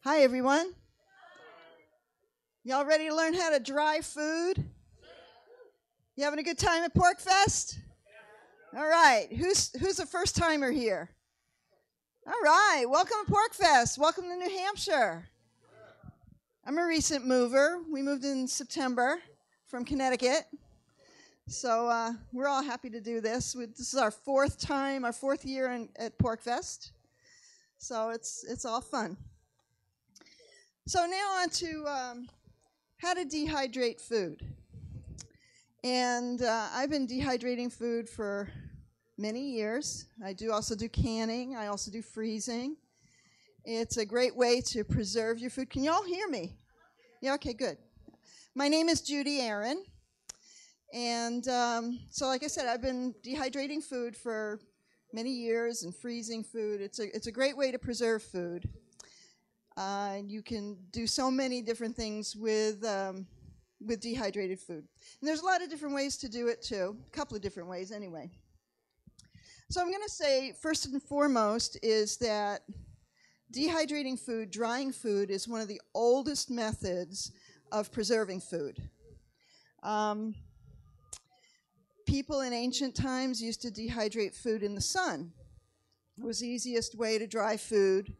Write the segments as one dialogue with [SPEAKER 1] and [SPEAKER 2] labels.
[SPEAKER 1] Hi, everyone. Y'all ready to learn how to dry food? You having a good time at PorcFest? All right. Who's a first timer here? All right. Welcome to PorcFest. Welcome to New Hampshire. I'm a recent mover. We moved in September from Connecticut. So we're all happy to do this. This is our fourth year at PorcFest. So it's all fun. So now on to how to dehydrate food. And I've been dehydrating food for many years. I also do canning. I also do freezing. It's a great way to preserve your food. Can you all hear me? Yeah, okay, good. My name is Judy Aaron. And so like I said, I've been dehydrating food for many years and freezing food. It's a great way to preserve food. You can do so many different things with dehydrated food. And there's a lot of different ways to do it too, a couple of different ways anyway. So I'm going to say first and foremost is that dehydrating food, drying food, is one of the oldest methods of preserving food. People in ancient times used to dehydrate food in the sun. It was the easiest way to dry food.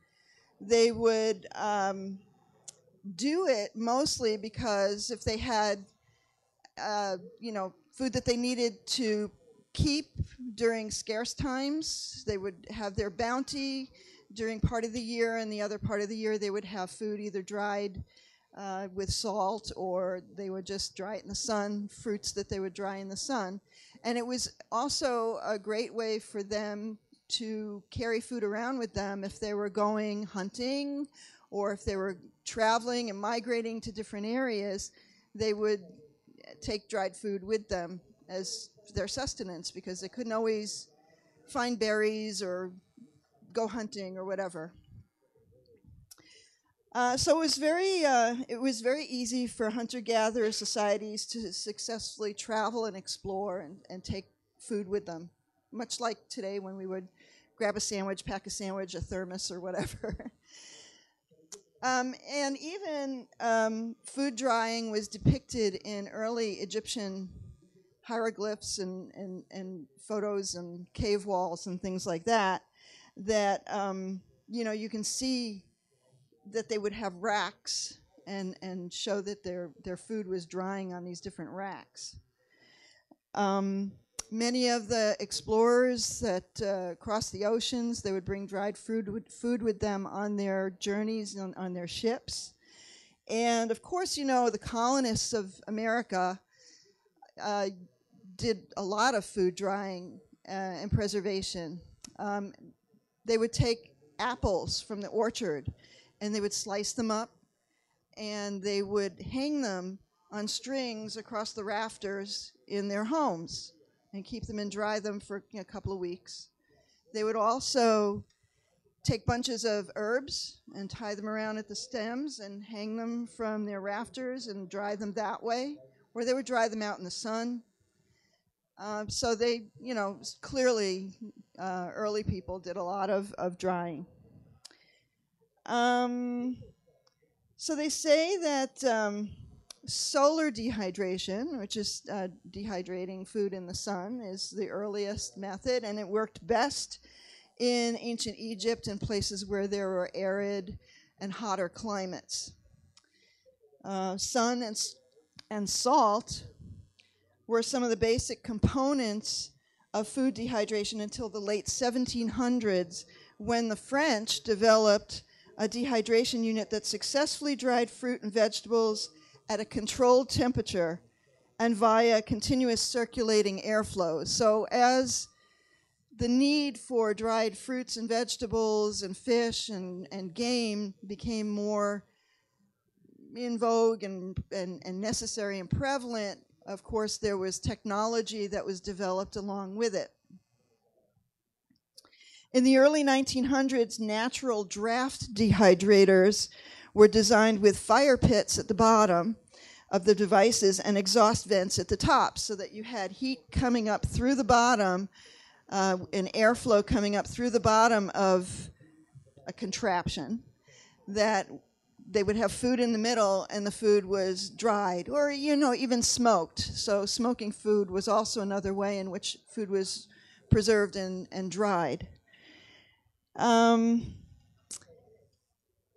[SPEAKER 1] They would do it mostly because if they had, food that they needed to keep during scarce times, they would have their bounty during part of the year, and the other part of the year they would have food either dried with salt, or they would just dry it in the sun, fruits that they would dry in the sun. And it was also a great way for them to carry food around with them if they were going hunting, or if they were traveling and migrating to different areas. They would take dried food with them as their sustenance because they couldn't always find berries or go hunting or whatever. So it was very easy for hunter-gatherer societies to successfully travel and explore and take food with them, much like today when we would grab a sandwich, pack a sandwich, a thermos, or whatever. And even food drying was depicted in early Egyptian hieroglyphs and photos and cave walls and things like that, you can see that they would have racks and show that their food was drying on these different racks. Many of the explorers that crossed the oceans, they would bring dried food with them on their journeys on their ships. And of course, the colonists of America did a lot of food drying and preservation. They would take apples from the orchard and they would slice them up and they would hang them on strings across the rafters in their homes and keep them and dry them for a couple of weeks. They would also take bunches of herbs and tie them around at the stems and hang them from their rafters and dry them that way, or they would dry them out in the sun. So they, clearly early people did a lot of drying. So they say that solar dehydration, which is dehydrating food in the sun, is the earliest method, and it worked best in ancient Egypt and places where there were arid and hotter climates. Sun and salt were some of the basic components of food dehydration until the late 1700s, when the French developed a dehydration unit that successfully dried fruit and vegetables at a controlled temperature and via continuous circulating airflow. So as the need for dried fruits and vegetables and fish and game became more in vogue and necessary and prevalent, of course, there was technology that was developed along with it. In the early 1900s, natural draft dehydrators were designed with fire pits at the bottom of the devices and exhaust vents at the top, so that you had heat coming up through the bottom and airflow coming up through the bottom of a contraption that they would have food in the middle and the food was dried or, even smoked. So smoking food was also another way in which food was preserved and dried.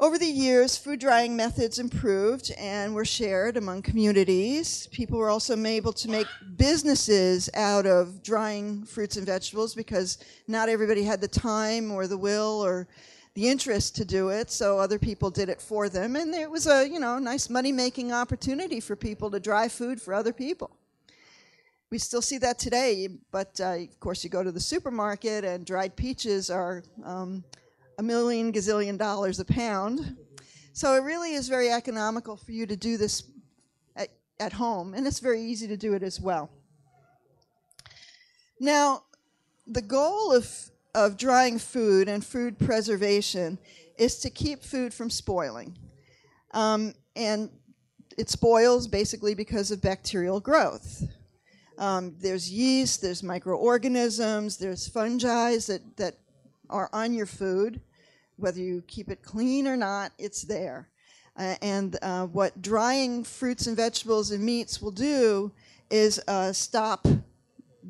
[SPEAKER 1] Over the years, food drying methods improved and were shared among communities. People were also able to make businesses out of drying fruits and vegetables because not everybody had the time or the will or the interest to do it, so other people did it for them. And it was a, nice money-making opportunity for people to dry food for other people. We still see that today, but of course you go to the supermarket and dried peaches are $1 million gazillion a pound. So it really is very economical for you to do this at home, and it's very easy to do it as well. Now, the goal of drying food and food preservation is to keep food from spoiling. And it spoils basically because of bacterial growth. There's yeast, there's microorganisms, there's fungi that are on your food. Whether you keep it clean or not, it's there. And what drying fruits and vegetables and meats will do is stop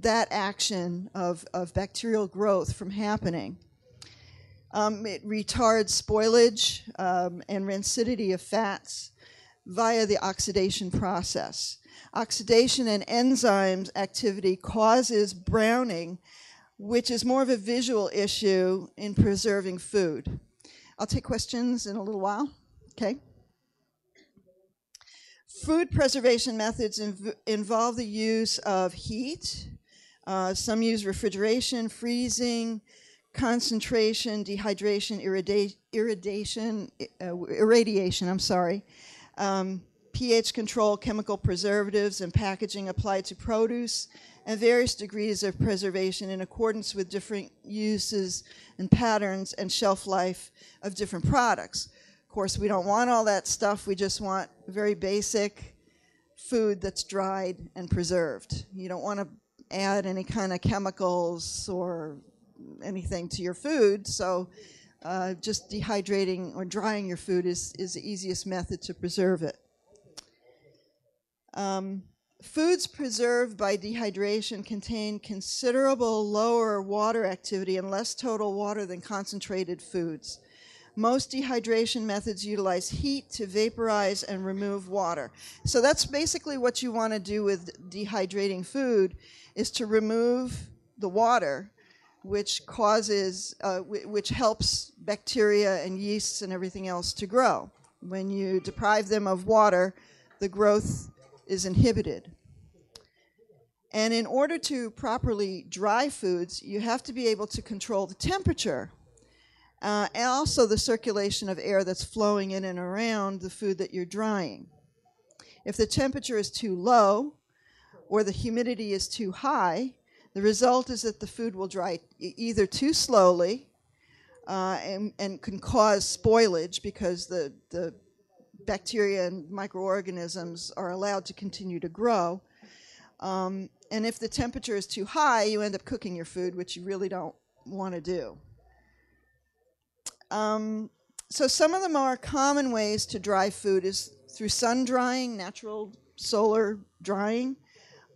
[SPEAKER 1] that action of bacterial growth from happening. It retards spoilage and rancidity of fats via the oxidation process. Oxidation and enzymes activity causes browning, which is more of a visual issue in preserving food. I'll take questions in a little while. Okay. Food preservation methods involve the use of heat. Some use refrigeration, freezing, concentration, dehydration, irradiation, pH control, chemical preservatives, and packaging applied to produce, and various degrees of preservation in accordance with different uses and patterns and shelf life of different products. Of course, we don't want all that stuff. We just want very basic food that's dried and preserved. You don't want to add any kind of chemicals or anything to your food, so just dehydrating or drying your food is the easiest method to preserve it. Foods preserved by dehydration contain considerable lower water activity and less total water than concentrated foods. Most dehydration methods utilize heat to vaporize and remove water. So that's basically what you want to do with dehydrating food, is to remove the water, which causes, which helps bacteria and yeasts and everything else to grow. When you deprive them of water, the growth is inhibited. And in order to properly dry foods, you have to be able to control the temperature and also the circulation of air that's flowing in and around the food that you're drying. If the temperature is too low or the humidity is too high, the result is that the food will dry either too slowly and can cause spoilage because the bacteria and microorganisms are allowed to continue to grow. And if the temperature is too high, you end up cooking your food, which you really don't want to do. So some of the more common ways to dry food is through sun drying, natural solar drying,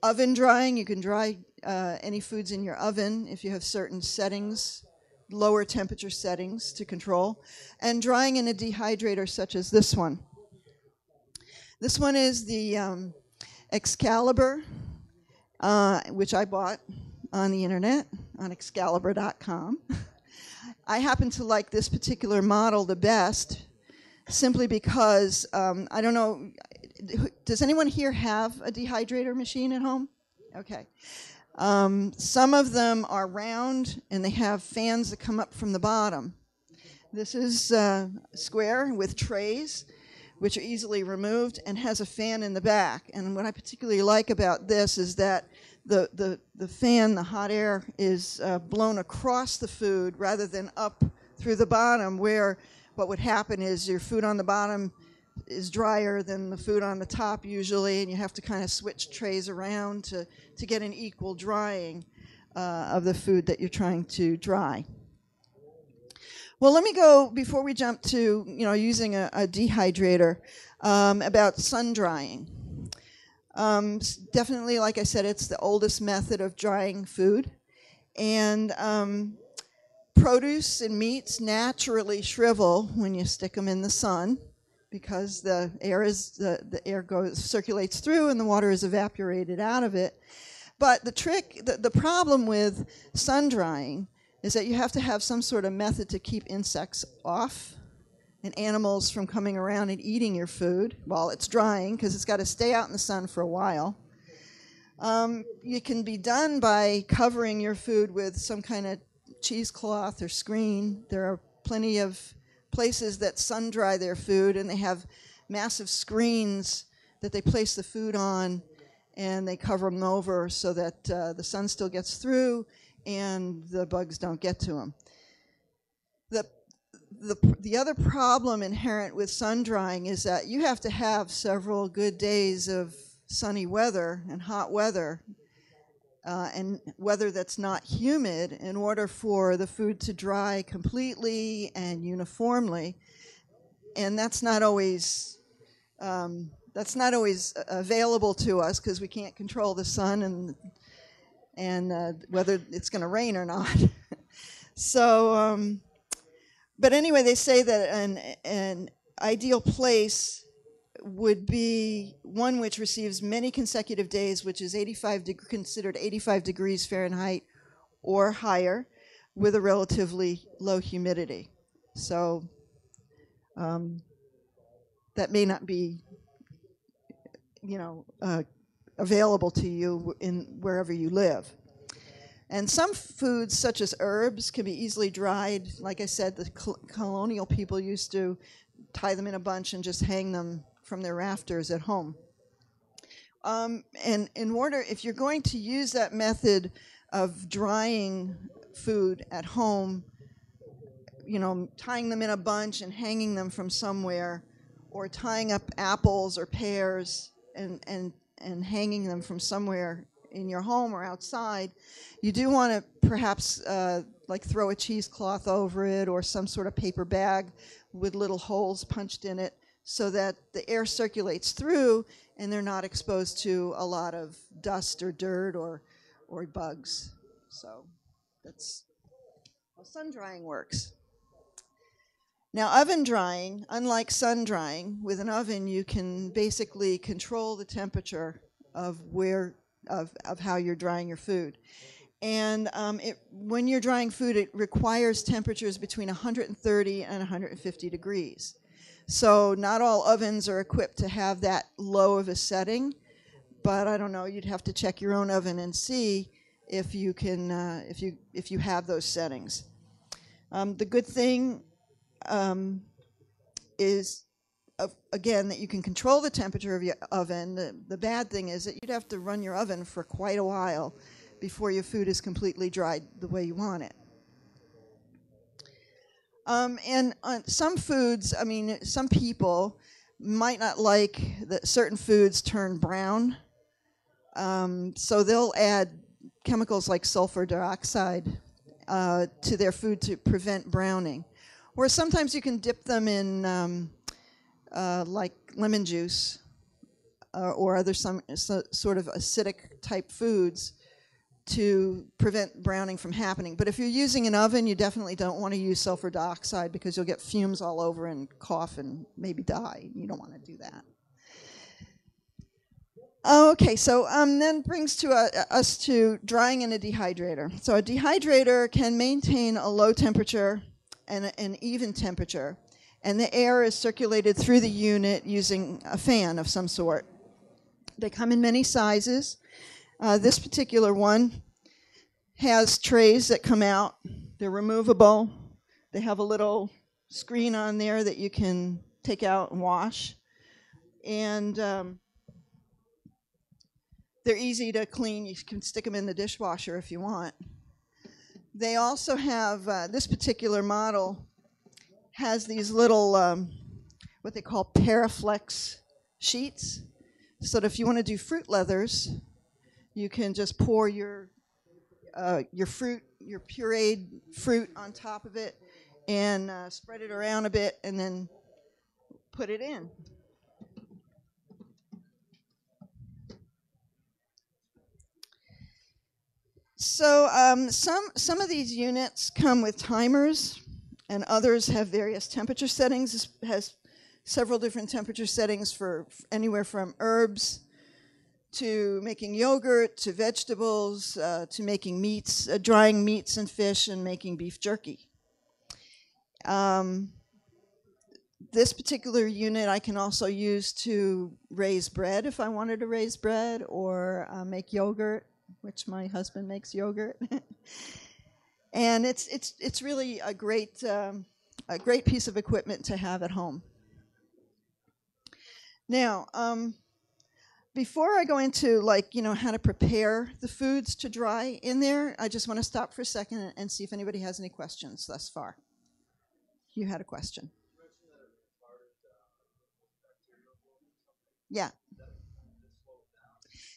[SPEAKER 1] oven drying. You can dry any foods in your oven if you have certain settings, lower temperature settings to control, and drying in a dehydrator such as this one. This one is the Excalibur, which I bought on the internet, on Excalibur.com. I happen to like this particular model the best, simply because, I don't know, does anyone here have a dehydrator machine at home? Okay. Some of them are round, and they have fans that come up from the bottom. This is square with trays, which are easily removed, and has a fan in the back. And what I particularly like about this is that the fan, the hot air, is blown across the food rather than up through the bottom, where what would happen is your food on the bottom is drier than the food on the top usually, and you have to kind of switch trays around to get an equal drying of the food that you're trying to dry. Well, let me go, before we jump to, using a dehydrator, about sun drying. Definitely, like I said, it's the oldest method of drying food. And produce and meats naturally shrivel when you stick them in the sun, because the air circulates through and the water is evaporated out of it. But the problem with sun drying is that you have to have some sort of method to keep insects off and animals from coming around and eating your food while it's drying, because it's got to stay out in the sun for a while. It can be done by covering your food with some kind of cheesecloth or screen. There are plenty of places that sun dry their food, and they have massive screens that they place the food on, and they cover them over so that the sun still gets through and the bugs don't get to them. The other problem inherent with sun drying is that you have to have several good days of sunny weather and hot weather, and weather that's not humid, in order for the food to dry completely and uniformly. And that's not always available to us, because we can't control the sun and whether it's going to rain or not. So, but anyway, they say that an ideal place would be one which receives many consecutive days, which is considered 85 degrees Fahrenheit or higher, with a relatively low humidity. So that may not be, available to you in wherever you live. And some foods, such as herbs, can be easily dried. Like I said, the colonial people used to tie them in a bunch and just hang them from their rafters at home. And if you're going to use that method of drying food at home, tying them in a bunch and hanging them from somewhere, or tying up apples or pears and hanging them from somewhere in your home or outside, you do want to perhaps throw a cheesecloth over it, or some sort of paper bag with little holes punched in it, so that the air circulates through and they're not exposed to a lot of dust or dirt or bugs. So that's how sun drying works. Now, oven drying, unlike sun drying, with an oven you can basically control the temperature of how you're drying your food. And when you're drying food, it requires temperatures between 130 and 150 degrees. So not all ovens are equipped to have that low of a setting, but I don't know, you'd have to check your own oven and see if you can, if you have those settings. The good thing is, again, that you can control the temperature of your oven. The bad thing is that you'd have to run your oven for quite a while before your food is completely dried the way you want it. And on some foods, some people might not like that certain foods turn brown, so they'll add chemicals like sulfur dioxide to their food to prevent browning. Or sometimes you can dip them in like lemon juice or other sort of acidic type foods to prevent browning from happening. But if you're using an oven, you definitely don't want to use sulfur dioxide, because you'll get fumes all over and cough and maybe die. You don't want to do that. Okay, so then brings us to drying in a dehydrator. So a dehydrator can maintain a low temperature and an even temperature, and the air is circulated through the unit using a fan of some sort. They come in many sizes. This particular one has trays that come out. They're removable. They have a little screen on there that you can take out and wash. And they're easy to clean. You can stick them in the dishwasher if you want. They also have, this particular model has these little, what they call Paraflex sheets. So that if you want to do fruit leathers, you can just pour your fruit, your pureed fruit on top of it, and spread it around a bit and then put it in. So some of these units come with timers, and others have various temperature settings. This has several different temperature settings for anywhere from herbs to making yogurt to vegetables to making meats, drying meats and fish, and making beef jerky. This particular unit I can also use to raise bread if I wanted to raise bread, or make yogurt, which my husband makes yogurt. And it's really a great piece of equipment to have at home. Now, before I go into how to prepare the foods to dry in there, I just want to stop for a second and see if anybody has any questions thus far. You had a question. Yeah.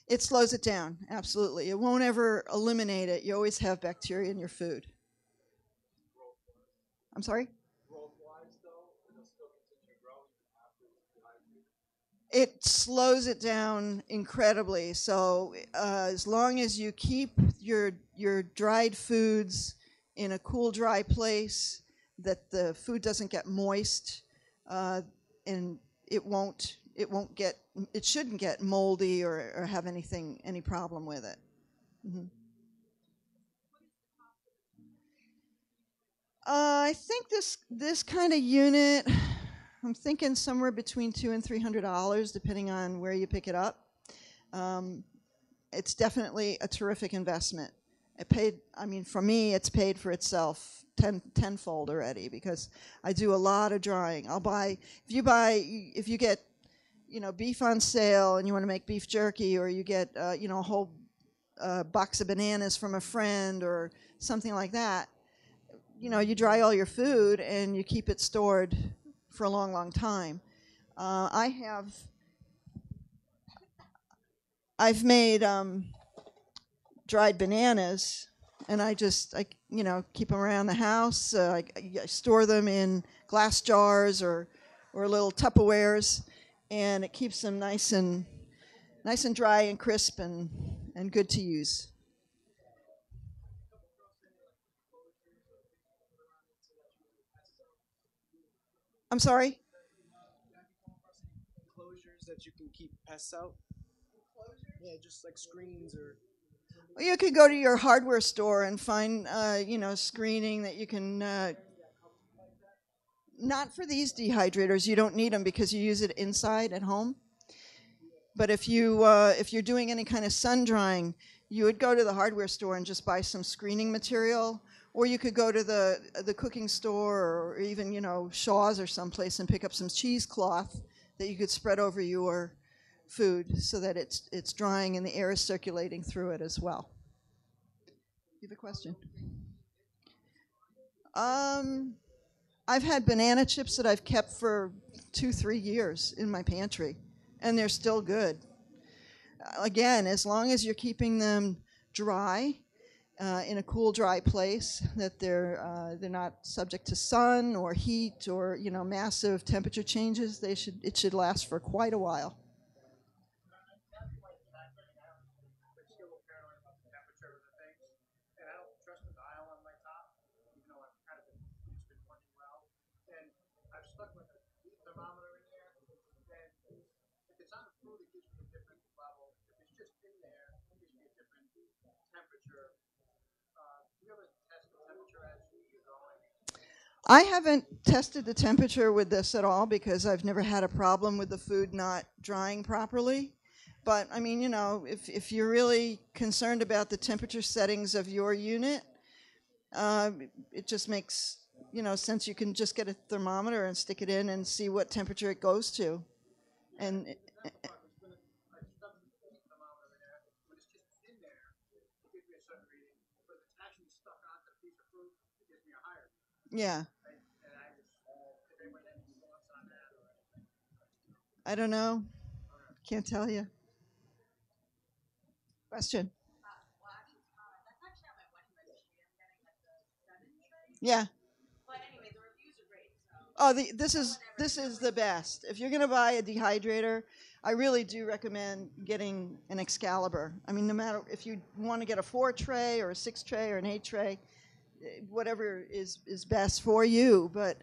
[SPEAKER 1] It slows it down, absolutely. It won't ever eliminate it. You always have bacteria in your food. I'm sorry? It slows it down incredibly. So as long as you keep your dried foods in a cool, dry place, that the food doesn't get moist, and it shouldn't get moldy or have any problem with it. Mm-hmm. I think this kind of unit, I'm thinking somewhere between $200 and $300, depending on where you pick it up. It's definitely a terrific investment. For me, it's paid for itself tenfold already, because I do a lot of drying. If you get beef on sale and you want to make beef jerky, or you get a whole box of bananas from a friend or something like that. You dry all your food and you keep it stored for a long, long time. I've made dried bananas, and I keep them around the house. I store them in glass jars or little Tupperwares, and it keeps them nice and dry and crisp and good to use. I'm sorry?
[SPEAKER 2] Closures that you can keep pests out. Yeah, just like screens or.
[SPEAKER 1] Well, you could go to your hardware store and find, screening that you can. Not for these dehydrators. You don't need them because you use it inside at home. But if you're doing any kind of sun drying, you would go to the hardware store and just buy some screening material, or you could go to the cooking store, or even Shaw's or someplace, and pick up some cheesecloth that you could spread over your food so that it's drying and the air is circulating through it as well. You have a question? I've had banana chips that I've kept for 2-3 years in my pantry, and they're still good. Again, as long as you're keeping them dry, in a cool, dry place, that they're not subject to sun or heat or massive temperature changes, it should last for quite a while. I haven't tested the temperature with this at all because I've never had a problem with the food not drying properly. But I mean, if you're really concerned about the temperature settings of your unit, it just makes sense. You can just get a thermometer and stick it in and see what temperature it goes to. And yeah, I don't know. Can't tell you. Question. Yeah. Oh, this is the best. If you're going to buy a dehydrator, I really do recommend getting an Excalibur. I mean, no matter if you want to get a 4 tray or a 6 tray or an 8 tray, whatever is best for you. But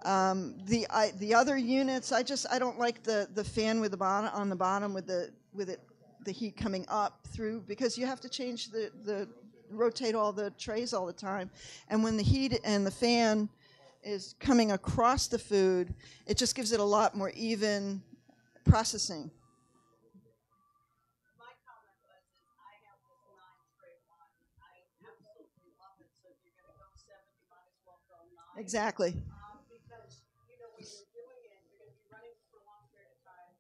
[SPEAKER 1] the other units, I don't like the fan with the bottom on the bottom with the heat coming up through, because you have to change the rotate all the trays all the time, and when the heat and the fan is coming across the food, it just gives it a lot more even processing.
[SPEAKER 3] My comment was is I have this 9 tray one. I absolutely love it. So if you're going to go 7, you might as well go 9.
[SPEAKER 1] Exactly.
[SPEAKER 3] Because you know when you're doing it, you're going to be running for a long period of time.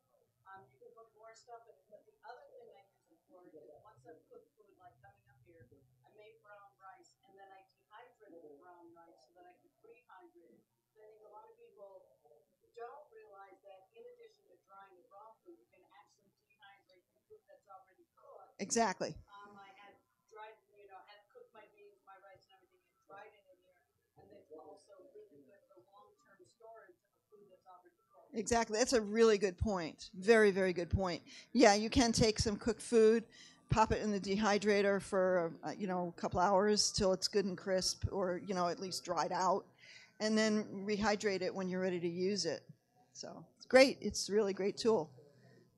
[SPEAKER 3] You can put more stuff in it. But the other thing I use it for is once I've cooked food, like coming up here, I made brown rice and then I dehydrated the brown rice so that I could rehydrate it. I think a lot of people don't realize that in addition to drying the raw food, you can actually dehydrate the food that's already cooked.
[SPEAKER 1] Exactly.
[SPEAKER 3] I had dried, had cooked my beans, my rice, and everything, and dried it in here. And it's also really good for long-term storage of food that's already cooked.
[SPEAKER 1] Exactly. That's a really good point. Very, very good point. Yeah, you can take some cooked food, pop it in the dehydrator for a couple hours till it's good and crisp, or at least dried out, and then rehydrate it when you're ready to use it. So it's great. It's a really great tool.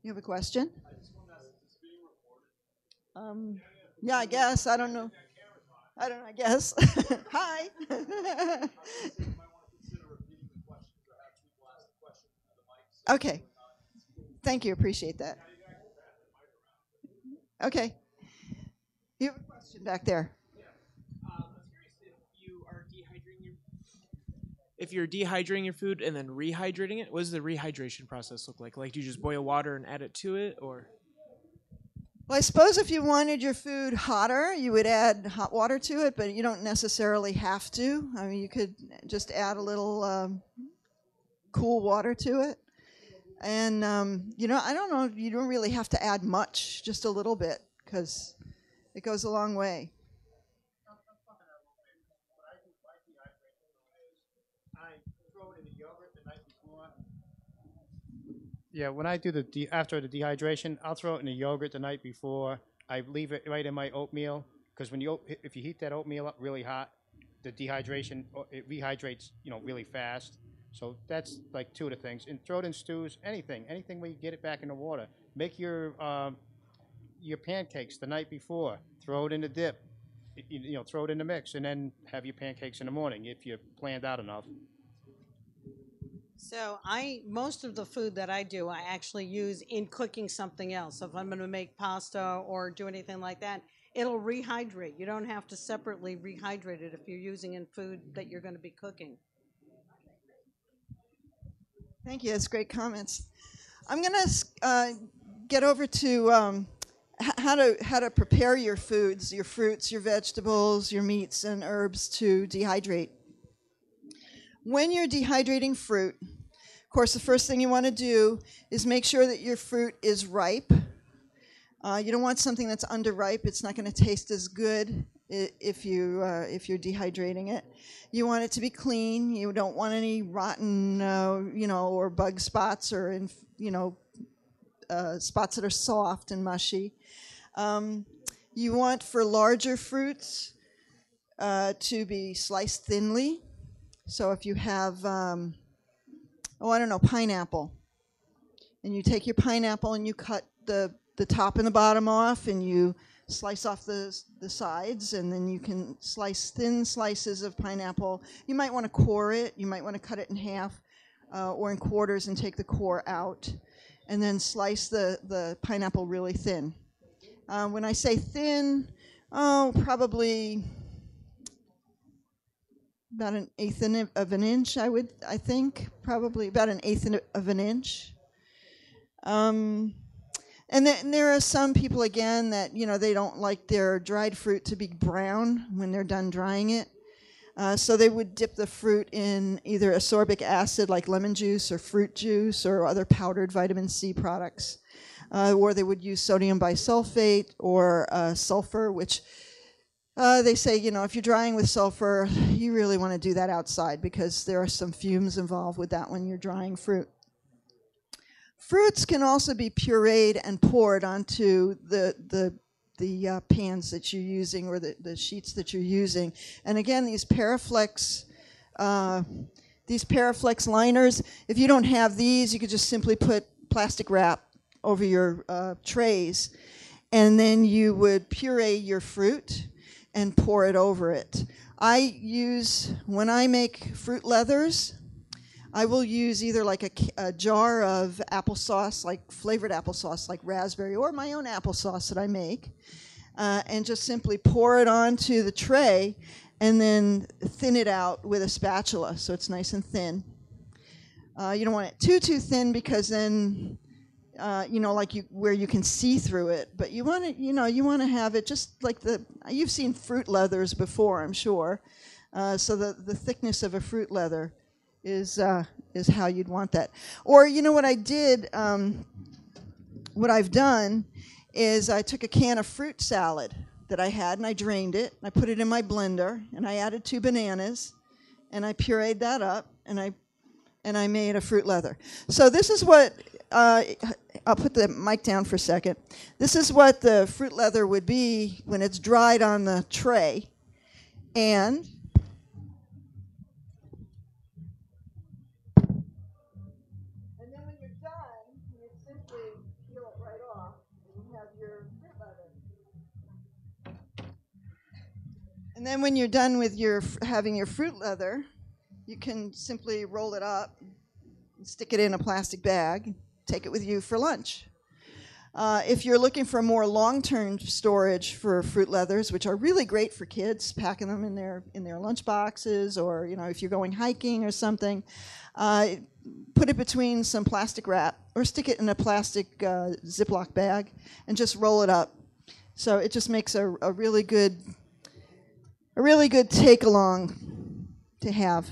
[SPEAKER 1] You have a question?
[SPEAKER 4] I just want to ask if it's being recorded.
[SPEAKER 1] Yeah, I guess. I don't know. I guess. Hi.
[SPEAKER 4] You might want to consider repeating the questions or have people ask the questions into the mic. So
[SPEAKER 1] Okay. Thank you. Appreciate that. Okay. You have a question back there.
[SPEAKER 2] Yeah. I was curious if you're dehydrating your food and then rehydrating it. What does the rehydration process look like? Like, do you just boil water and add it to it, or?
[SPEAKER 1] Well, I suppose if you wanted your food hotter, you would add hot water to it, but you don't necessarily have to. I mean, you could just add a little cool water to it. And, I don't know, you don't really have to add much, just a little bit, because it goes a long way.
[SPEAKER 5] I throw it in the yogurt the night before. Yeah, when I do after the dehydration, I'll throw it in the yogurt the night before. I leave it right in my oatmeal, because if you heat that oatmeal up really hot, the dehydration, it rehydrates really fast. So that's like two of the things. And throw it in stews, anything where you get it back in the water. Make your pancakes the night before. Throw it in the dip. Throw it in the mix, and then have your pancakes in the morning if you planned out enough.
[SPEAKER 3] So most of the food that I do, I actually use in cooking something else. So if I'm going to make pasta or do anything like that, it'll rehydrate. You don't have to separately rehydrate it if you're using in food that you're going to be cooking.
[SPEAKER 1] Thank you. That's great comments. I'm going to get over to how to prepare your foods, your fruits, your vegetables, your meats, and herbs to dehydrate. When you're dehydrating fruit, of course, the first thing you want to do is make sure that your fruit is ripe. You don't want something that's underripe. It's not going to taste as good if you're dehydrating it. You want it to be clean. You don't want any rotten, or bug spots, or spots that are soft and mushy. You want, for larger fruits, to be sliced thinly. So if you have, pineapple, and you take your pineapple and you cut the top and the bottom off, and you slice off the sides, and then you can slice thin slices of pineapple. You might want to core it. You might want to cut it in half or in quarters and take the core out, and then slice the pineapple really thin. When I say thin, probably about 1/8 of an inch, I think, probably about 1/8 of an inch. And then there are some people, again, that, they don't like their dried fruit to be brown when they're done drying it. So they would dip the fruit in either ascorbic acid, like lemon juice or fruit juice, or other powdered vitamin C products. Or they would use sodium bisulfate or sulfur, which They say, if you're drying with sulfur, you really want to do that outside because there are some fumes involved with that when you're drying fruit. Fruits can also be pureed and poured onto the pans that you're using or the sheets that you're using. And again, these Paraflex liners, if you don't have these, you could just simply put plastic wrap over your trays, and then you would puree your fruit and pour it over it. When I make fruit leathers, I will use either like a jar of applesauce, like flavored applesauce, like raspberry, or my own applesauce that I make, and just simply pour it onto the tray and then thin it out with a spatula so it's nice and thin. You don't want it too thin because then, where you can see through it. But you want to have it just like you've seen fruit leathers before, I'm sure. So the thickness of a fruit leather is how you'd want that. Or what I did, what I've done is I took a can of fruit salad that I had and I drained it. And I put it in my blender and I added 2 bananas and I pureed that up and I made a fruit leather. So this is what I'll put the mic down for a second. This is what the fruit leather would be when it's dried on the tray. And then when you're done, you simply peel it right off and you have your fruit leather. And then when you're done with having your fruit leather, you can simply roll it up and stick it in a plastic bag, take it with you for lunch. If you're looking for more long-term storage for fruit leathers, which are really great for kids, packing them in their lunch boxes, or if you're going hiking or something, put it between some plastic wrap or stick it in a plastic Ziploc bag and just roll it up. So it just makes a really good take-along to have.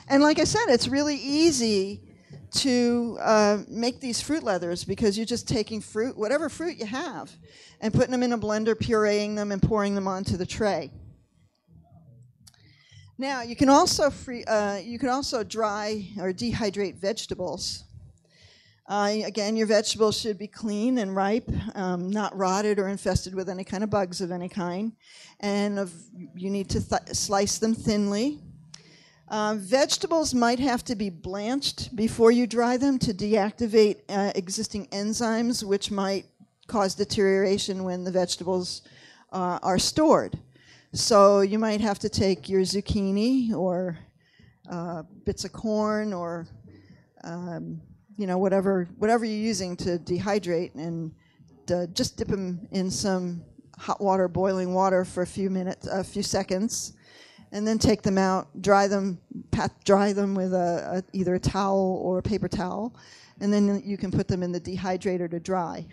[SPEAKER 1] And like I said, it's really easy to make these fruit leathers because you're just taking fruit, whatever fruit you have, and putting them in a blender, pureeing them, and pouring them onto the tray. Now, you can also dry or dehydrate vegetables. Again, your vegetables should be clean and ripe, not rotted or infested with any kind of bugs of any kind. And you need to slice them thinly. Vegetables might have to be blanched before you dry them to deactivate existing enzymes, which might cause deterioration when the vegetables are stored. So you might have to take your zucchini or bits of corn or whatever you're using to dehydrate, and just dip them in some hot water, boiling water for a few seconds, and then take them out, dry them with either a towel or a paper towel, and then you can put them in the dehydrator to dry.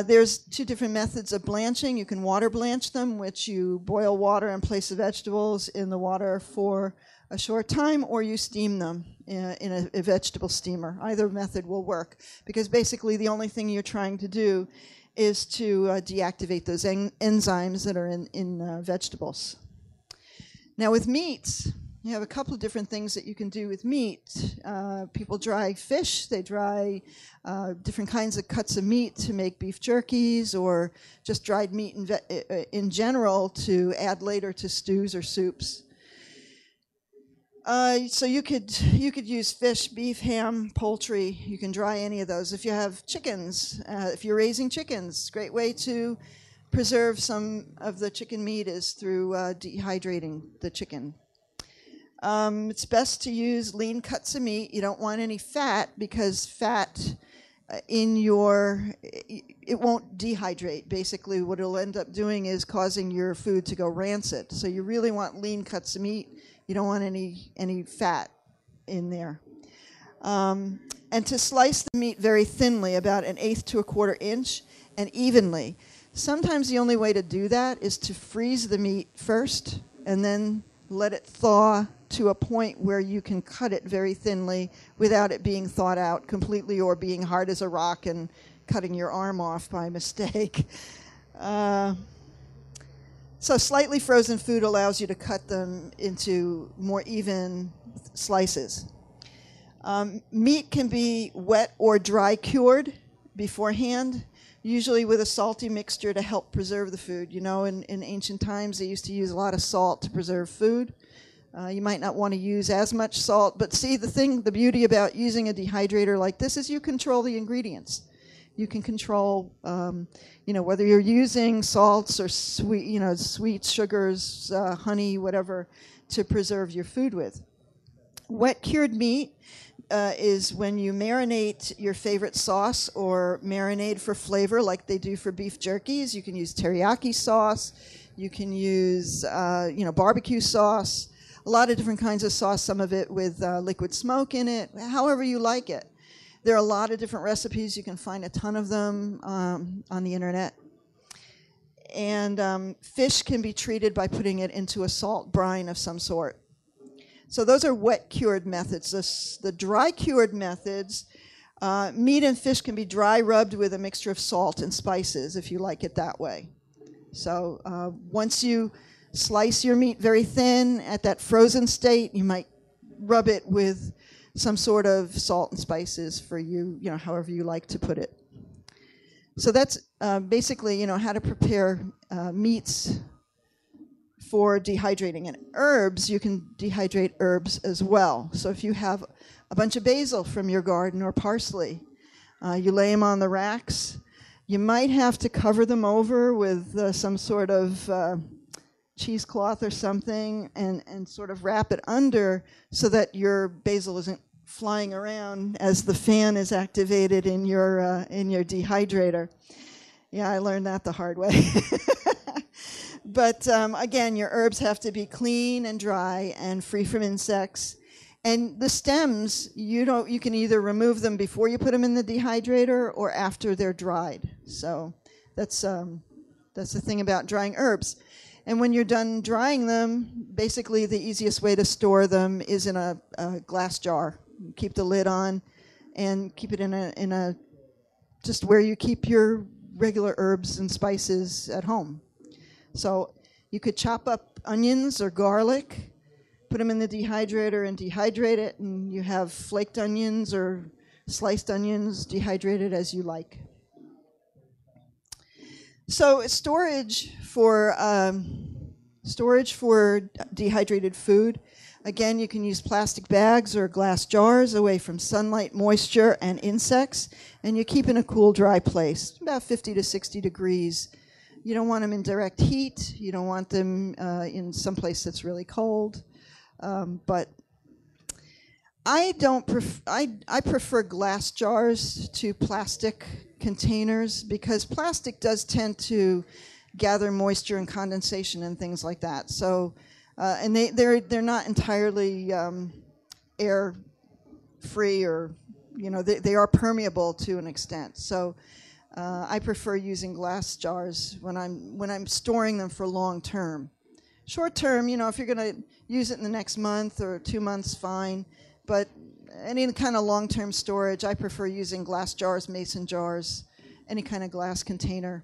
[SPEAKER 1] There's 2 different methods of blanching. You can water blanch them, which you boil water and place the vegetables in the water for a short time, or you steam them in a vegetable steamer. Either method will work, because basically the only thing you're trying to do is to deactivate those enzymes that are in vegetables. Now with meats, you have a couple of different things that you can do with meat. People dry fish, they dry different kinds of cuts of meat to make beef jerkies, or just dried meat in general to add later to stews or soups. So you could use fish, beef, ham, poultry. You can dry any of those. If you have chickens, if you're raising chickens, great way to preserve some of the chicken meat is through dehydrating the chicken. It's best to use lean cuts of meat. You don't want any fat, because fat it won't dehydrate. Basically, what it'll end up doing is causing your food to go rancid. So you really want lean cuts of meat. You don't want any fat in there. And to slice the meat very thinly, about 1/8 to 1/4 inch, and evenly. Sometimes the only way to do that is to freeze the meat first and then let it thaw to a point where you can cut it very thinly without it being thawed out completely or being hard as a rock and cutting your arm off by mistake. So slightly frozen food allows you to cut them into more even slices. Meat can be wet or dry cured beforehand, usually with a salty mixture to help preserve the food. You know, in ancient times, they used to use a lot of salt to preserve food. You might not want to use as much salt, but see, the beauty about using a dehydrator like this is you control the ingredients. You can control, whether you're using salts or sweet sugars, honey, whatever, to preserve your food with. Wet cured meat is when you marinate your favorite sauce or marinade for flavor like they do for beef jerkies. You can use teriyaki sauce. You can use, barbecue sauce. A lot of different kinds of sauce, some of it with liquid smoke in it, however you like it. There are a lot of different recipes. You can find a ton of them on the internet. And fish can be treated by putting it into a salt brine of some sort. So those are wet cured methods. The dry cured methods, meat and fish can be dry rubbed with a mixture of salt and spices if you like it that way. So once you slice your meat very thin at that frozen state, you might rub it with some sort of salt and spices for you, however you like to put it. So that's basically, how to prepare meats for dehydrating. And herbs, you can dehydrate herbs as well. So if you have a bunch of basil from your garden or parsley, you lay them on the racks. You might have to cover them over with some sort of cheesecloth or something and sort of wrap it under so that your basil isn't flying around as the fan is activated in your dehydrator. Yeah, I learned that the hard way. But again, your herbs have to be clean and dry and free from insects. And the stems, you can either remove them before you put them in the dehydrator or after they're dried. So that's the thing about drying herbs. And when you're done drying them, basically the easiest way to store them is in a glass jar. Keep the lid on and keep it in a just where you keep your regular herbs and spices at home. So you could chop up onions or garlic, put them in the dehydrator and dehydrate it, and you have flaked onions or sliced onions dehydrated as you like. So storage for dehydrated food. Again, you can use plastic bags or glass jars away from sunlight, moisture, and insects, and you keep in a cool, dry place, about 50 to 60 degrees. You don't want them in direct heat. You don't want them in some place that's really cold. But I prefer glass jars to plastic containers because plastic does tend to gather moisture and condensation and things like that. So, and they're not entirely air free, or they are permeable to an extent. So I prefer using glass jars when I'm storing them for long term. Short term, if you're going to use it in the next month or 2 months, fine. But any kind of long term storage, I prefer using glass jars, mason jars, any kind of glass container.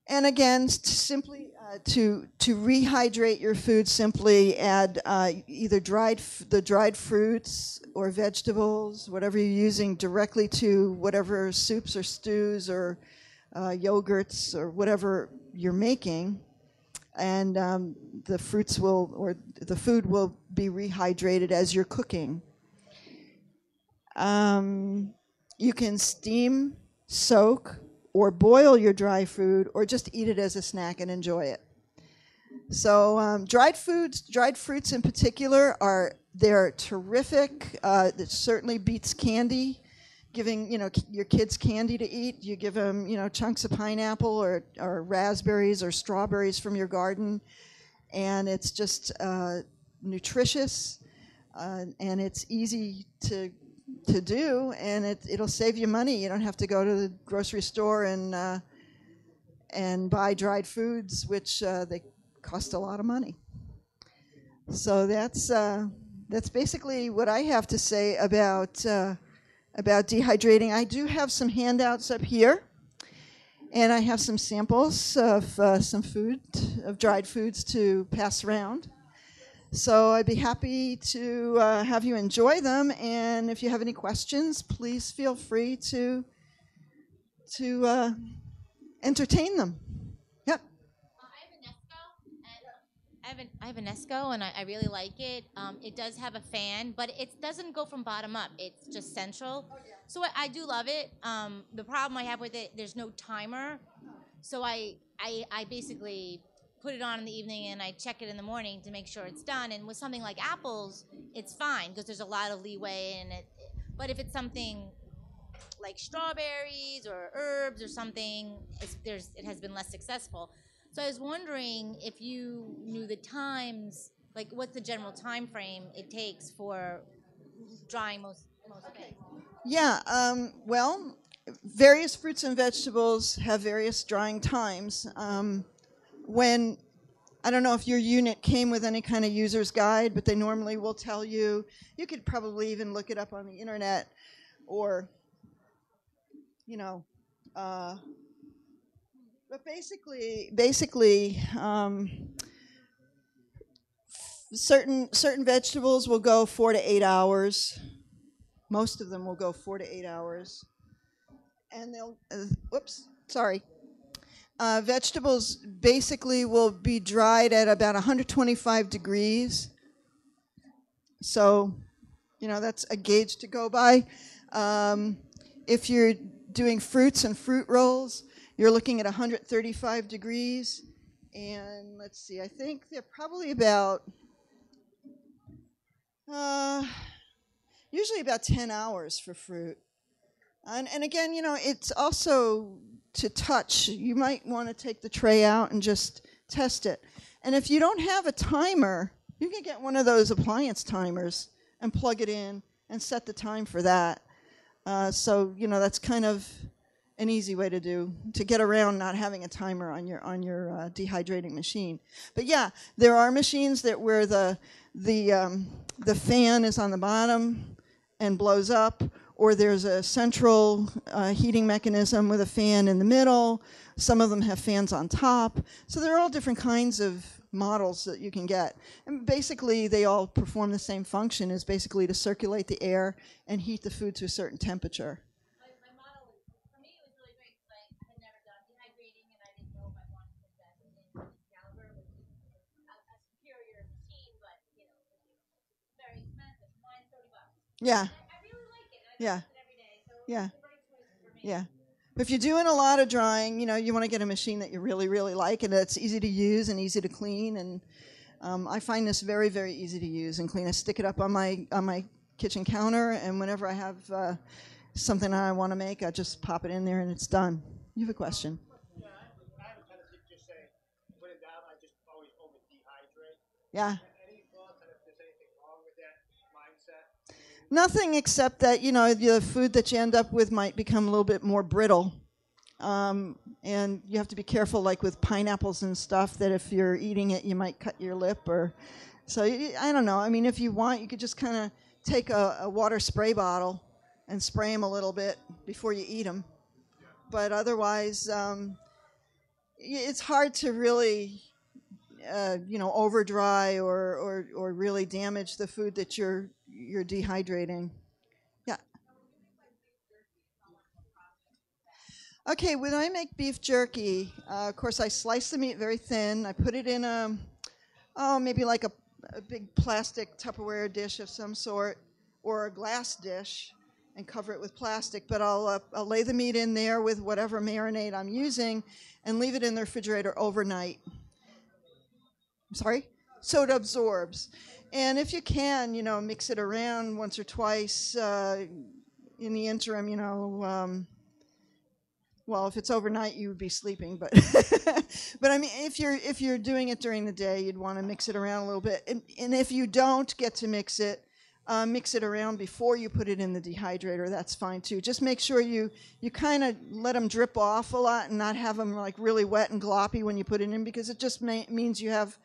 [SPEAKER 1] And again, simply to rehydrate your food, simply add either the dried fruits or vegetables, whatever you're using, directly to whatever soups or stews or yogurts or whatever you're making, and the food will be rehydrated as you're cooking. You can steam, soak, or boil your dry food, or just eat it as a snack and enjoy it. So dried fruits in particular, they're terrific. It certainly beats candy. Giving your kids candy to eat, you give them chunks of pineapple or raspberries or strawberries from your garden, and it's just nutritious and it's easy to do, and it'll save you money. You don't have to go to the grocery store and buy dried foods, which they cost a lot of money. So that's basically what I have to say about dehydrating. I do have some handouts up here, And I have some samples of some food, of dried foods to pass around. So I'd be happy to have you enjoy them. And if you have any questions, please feel free to entertain them. Yep.
[SPEAKER 6] I have an Esco, and I really like it. It does have a fan, but it doesn't go from bottom up. It's just central. So I do love it. The problem I have with it, there's no timer. So I basically put it on in the evening, and I check it in the morning to make sure it's done. And with something like apples, it's fine because there's a lot of leeway in it. But if it's something like strawberries or herbs or something, it has been less successful. So I was wondering if you knew the times, like what's the general time frame it takes for drying most things.
[SPEAKER 1] Yeah, well, various fruits and vegetables have various drying times. When I don't know if your unit came with any kind of user's guide, but they normally will tell you. You could probably even look it up on the internet, or but basically, certain vegetables will go 4 to 8 hours. Most of them will go 4 to 8 hours, and they'll. Vegetables basically will be dried at about 125 degrees. So, that's a gauge to go by. If you're doing fruits and fruit rolls, you're looking at 135 degrees. And let's see, I think they're probably about, usually about 10 hours for fruit. And again, it's also to touch. You might want to take the tray out and just test it. And if you don't have a timer, you can get one of those appliance timers and plug it in and set the time for that. So that's kind of an easy way to get around not having a timer on your dehydrating machine. But yeah, there are machines where the fan is on the bottom and blows up, or there's a central heating mechanism with a fan in the middle. Some of them have fans on top. So there are all different kinds of models that you can get. And basically, they all perform the same function, is basically to circulate the air and heat the food to a certain temperature.
[SPEAKER 6] My model, for me, it was really great because I had never done dehydrating, and I didn't know if I wanted to invest in Excalibur, which is a superior machine, but, it's very expensive. Mine's $30.
[SPEAKER 1] Yeah.
[SPEAKER 6] I really like it. I
[SPEAKER 1] Yeah.
[SPEAKER 6] use it every day, so
[SPEAKER 1] Yeah.
[SPEAKER 6] it's the right choice for me.
[SPEAKER 1] Yeah. If you're doing a lot of drying, you want to get a machine that you really, really like and that's easy to use and easy to clean. And I find this very, very easy to use and clean. I stick it up on my kitchen counter, and whenever I have something that I want to make, I just pop it in there and it's done. You have a question?
[SPEAKER 5] Yeah, I have a tendency to just say, put it down. I just always over dehydrate.
[SPEAKER 1] Yeah.
[SPEAKER 5] Any thoughts on if there's anything wrong with that mindset?
[SPEAKER 1] Nothing except that, the food that you end up with might become a little bit more brittle. And you have to be careful, like with pineapples and stuff, that if you're eating it, you might cut your lip. So I don't know. I mean, if you want, you could just kind of take a water spray bottle and spray them a little bit before you eat them. But otherwise, it's hard to really, over dry or really damage the food that you're dehydrating. Yeah. Okay, when I make beef jerky, of course I slice the meat very thin. I put it in maybe like a big plastic Tupperware dish of some sort, or a glass dish, and cover it with plastic. But I'll lay the meat in there with whatever marinade I'm using and leave it in the refrigerator overnight. I'm sorry? So it absorbs. And if you can, mix it around once or twice in the interim, well, if it's overnight, you would be sleeping, but but I mean, if you're doing it during the day, you'd want to mix it around a little bit. And if you don't get to mix it around before you put it in the dehydrator. That's fine too. Just make sure you kind of let them drip off a lot and not have them like really wet and gloppy when you put it in, because it just means you have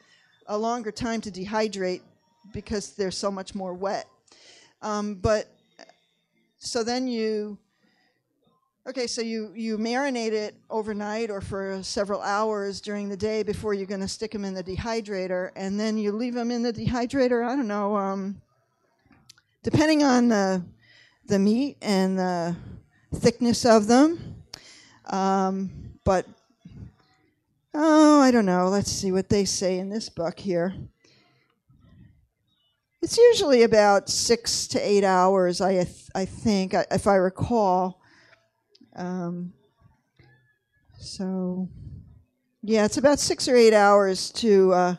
[SPEAKER 1] a longer time to dehydrate because they're so much more wet. But so then you Okay, so you marinate it overnight or for several hours during the day before you're going to stick them in the dehydrator, and then you leave them in the dehydrator. I don't know, depending on the meat and the thickness of them. But I don't know. Let's see what they say in this book here. It's usually about 6 to 8 hours, I think, if I recall. So, yeah, it's about 6 or 8 hours to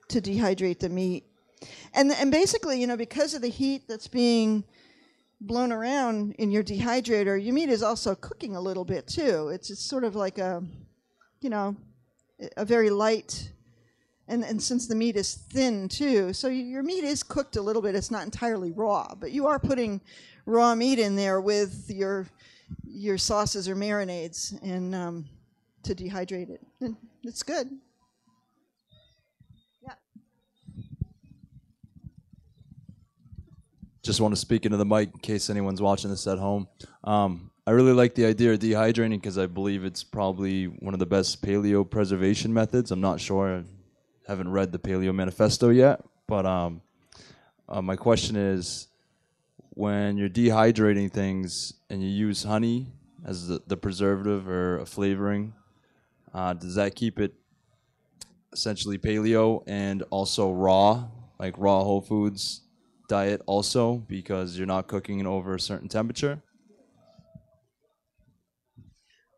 [SPEAKER 1] dehydrate the meat, and basically, you know, because of the heat that's being blown around in your dehydrator, your meat is also cooking a little bit too. It's sort of like you know, a very light, and since the meat is thin too, so your meat is cooked a little bit. It's not entirely raw, but you are putting raw meat in there with your sauces or marinades and to dehydrate it. And it's good. Yeah.
[SPEAKER 7] Just want to speak into the mic in case anyone's watching this at home. I really like the idea of dehydrating because I believe it's probably one of the best paleo preservation methods. I'm not sure. I haven't read the Paleo Manifesto yet. But my question is, when you're dehydrating things and you use honey as the preservative or a flavoring, does that keep it essentially paleo and also raw, like raw whole foods diet also, because you're not cooking it over a certain temperature?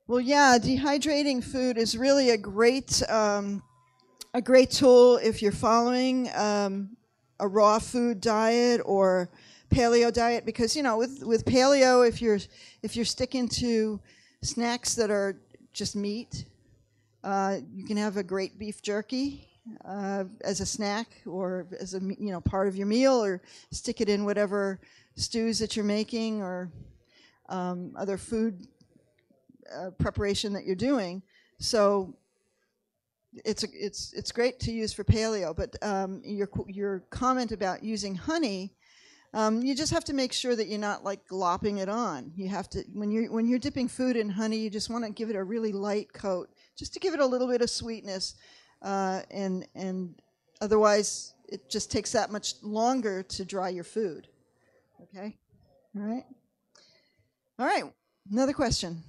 [SPEAKER 1] Well, yeah, dehydrating food is really a great tool if you're following a raw food diet or paleo diet, because you know with paleo, if you're sticking to snacks that are just meat, you can have a great beef jerky as a snack or as a part of your meal, or stick it in whatever stews that you're making or other food preparation that you're doing. So it's great to use for paleo. But your comment about using honey, you just have to make sure that you're not like glopping it on. You have to, when you're dipping food in honey, you just want to give it a really light coat, just to give it a little bit of sweetness, and otherwise it just takes that much longer to dry your food. Okay, all right. Another question.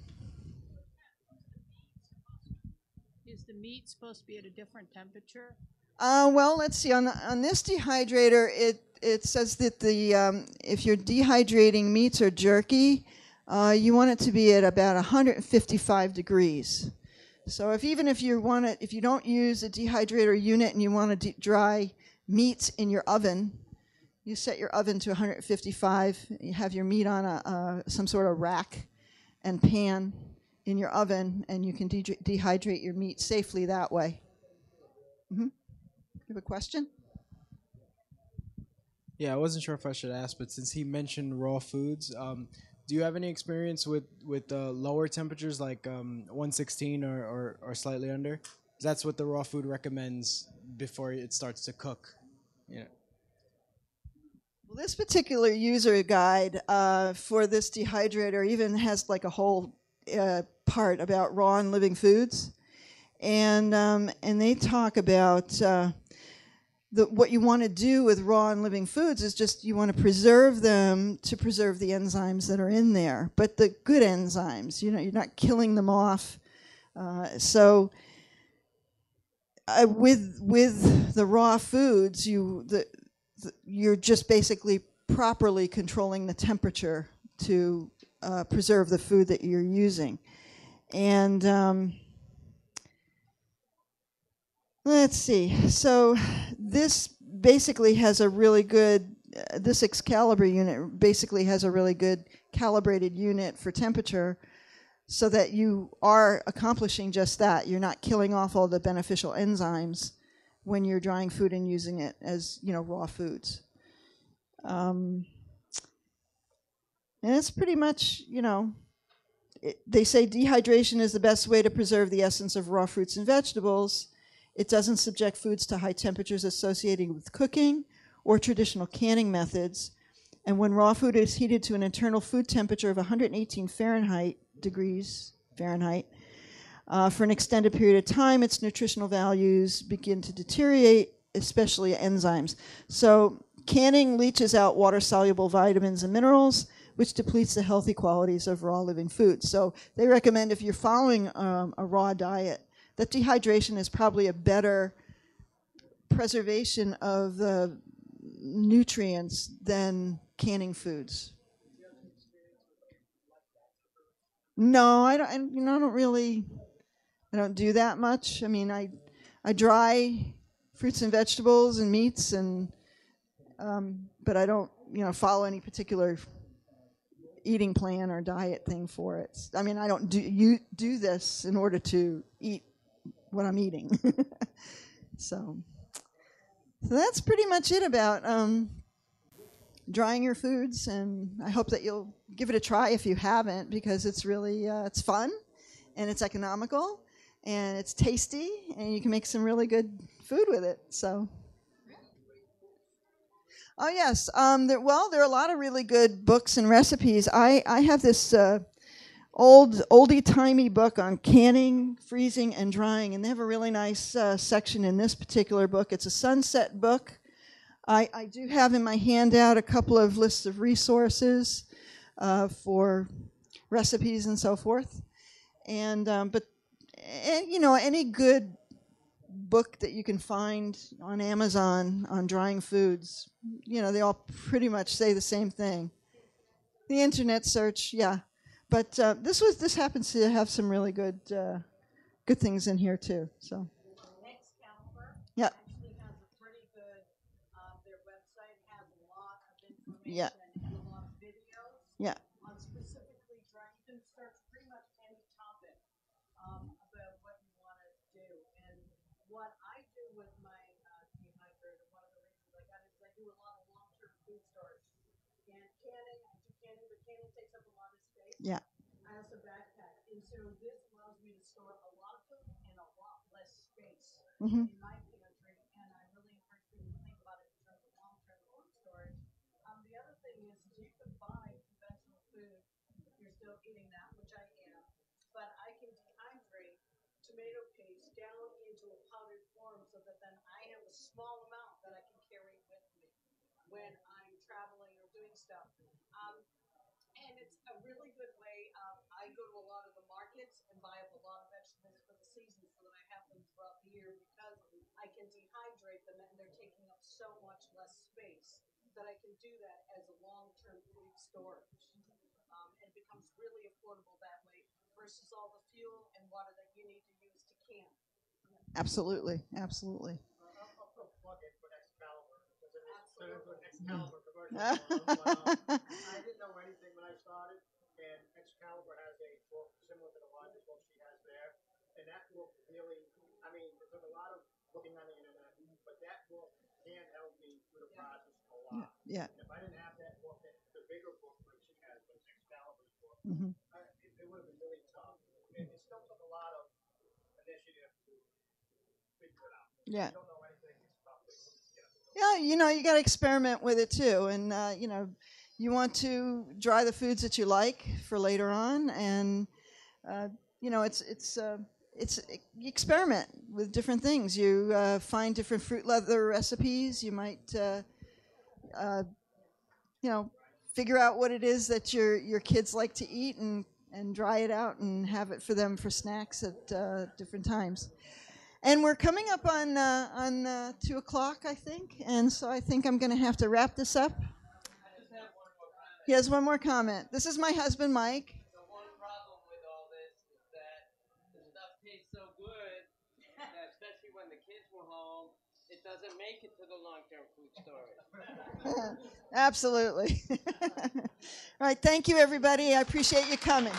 [SPEAKER 8] Is the meat supposed to be at a different temperature?
[SPEAKER 1] Well, let's see. On this dehydrator, it says that if you're dehydrating meats or jerky, you want it to be at about 155 degrees. So if you don't use a dehydrator unit and you want to dry meats in your oven, you set your oven to 155. You have your meat on some sort of rack and pan in your oven, and you can dehydrate your meat safely that way. Mm-hmm. You have a question?
[SPEAKER 2] Yeah, I wasn't sure if I should ask, but since he mentioned raw foods, do you have any experience with lower temperatures, like 116 or slightly under? That's what the raw food recommends before it starts to cook. Yeah.
[SPEAKER 1] Well, this particular user guide for this dehydrator even has like a whole part about raw and living foods, and they talk about what you want to do with raw and living foods is just you want to preserve them to preserve the enzymes that are in there, but the good enzymes. You know, you're not killing them off. So with the raw foods, you're just basically properly controlling the temperature to preserve the food that you're using. And let's see. So this basically has a really good, this Excalibur unit basically has a really good calibrated unit for temperature, so that you are accomplishing just that. You're not killing off all the beneficial enzymes when you're drying food and using it as, raw foods. And it's pretty much, they say dehydration is the best way to preserve the essence of raw fruits and vegetables. It doesn't subject foods to high temperatures associated with cooking or traditional canning methods. And when raw food is heated to an internal food temperature of 118 Fahrenheit, degrees Fahrenheit. For an extended period of time, its nutritional values begin to deteriorate, especially enzymes. So canning leaches out water-soluble vitamins and minerals, which depletes the healthy qualities of raw living foods. So they recommend if you're following a raw diet, that dehydration is probably a better preservation of the nutrients than canning foods. No, I don't. I don't really. I don't do that much. I mean, I dry fruits and vegetables and meats, and but I don't follow any particular eating plan or diet thing for it. I mean, I don't do this in order to eat what I'm eating. So that's pretty much it about drying your foods, and I hope that you'll give it a try if you haven't, because it's really it's fun, and it's economical, and it's tasty, and you can make some really good food with it. So, oh yes, there are a lot of really good books and recipes. I have this oldie-timey book on canning, freezing, and drying, and they have a really nice section in this particular book. It's a sunset book. I do have in my handout a couple of lists of resources for recipes and so forth. And any good book that you can find on Amazon on drying foods, they all pretty much say the same thing. The internet search, yeah, but this happens to have some really good things in here too. So, yeah. Yeah.
[SPEAKER 3] And a lot of videos.
[SPEAKER 1] Yeah.
[SPEAKER 3] On specifically dry. You can search pretty much any topic about what you want to do. And what I do with my dehydrator, one of the reasons I got it is I do a lot of long-term food storage. And canning, I do canning, but canning takes up a lot of space.
[SPEAKER 1] Yeah.
[SPEAKER 3] I also backpack. And so this allows me to store a lot of food in a lot less space in my pantry. And I really encourage people to think about it in terms of long-term food storage. The other thing is you can buy conventional food if you're still eating that, which I am, but I can dehydrate tomato paste down into a powdered form so that then I have a small amount that I can carry with me when I'm traveling or doing stuff. And it's a really good way. I go to a lot of the markets and buy up a lot of vegetables for the season so that I have them throughout the year, because I can dehydrate them and they're taking up so much less space that I can do that as a long-term food storage. And it becomes really affordable that way versus all the fuel and water that you need to use to can.
[SPEAKER 1] Absolutely. Absolutely.
[SPEAKER 5] I'll put a plug in for Excalibur, because it is turned into an Excalibur commercial. I didn't know anything when I started, and Excalibur has a book similar to the larger book she has there, and that book really, I mean, it took a lot of looking on the internet, but that book can help me through the process a lot.
[SPEAKER 1] Yeah.
[SPEAKER 5] And if I didn't have that book, the bigger book like she has, but it's Excalibur's book, it would have been really tough. It still took a lot of initiative to figure it out.
[SPEAKER 1] Yeah.
[SPEAKER 5] If you don't know anything, it's tough.
[SPEAKER 1] Yeah, you got to experiment with it too, and you want to dry the foods that you like for later on, and it's experiment with different things. You find different fruit leather recipes. You might figure out what it is that your kids like to eat, and dry it out and have it for them for snacks at different times. And we're coming up on 2 o'clock, I think, and so I think I'm going to have to wrap this up. He has one more comment. This is my husband, Mike.
[SPEAKER 9] The one problem with all this is that the stuff tastes so good that, especially when the kids were home, it doesn't make it to the long-term food storage.
[SPEAKER 1] Absolutely. All right, thank you, everybody. I appreciate you coming.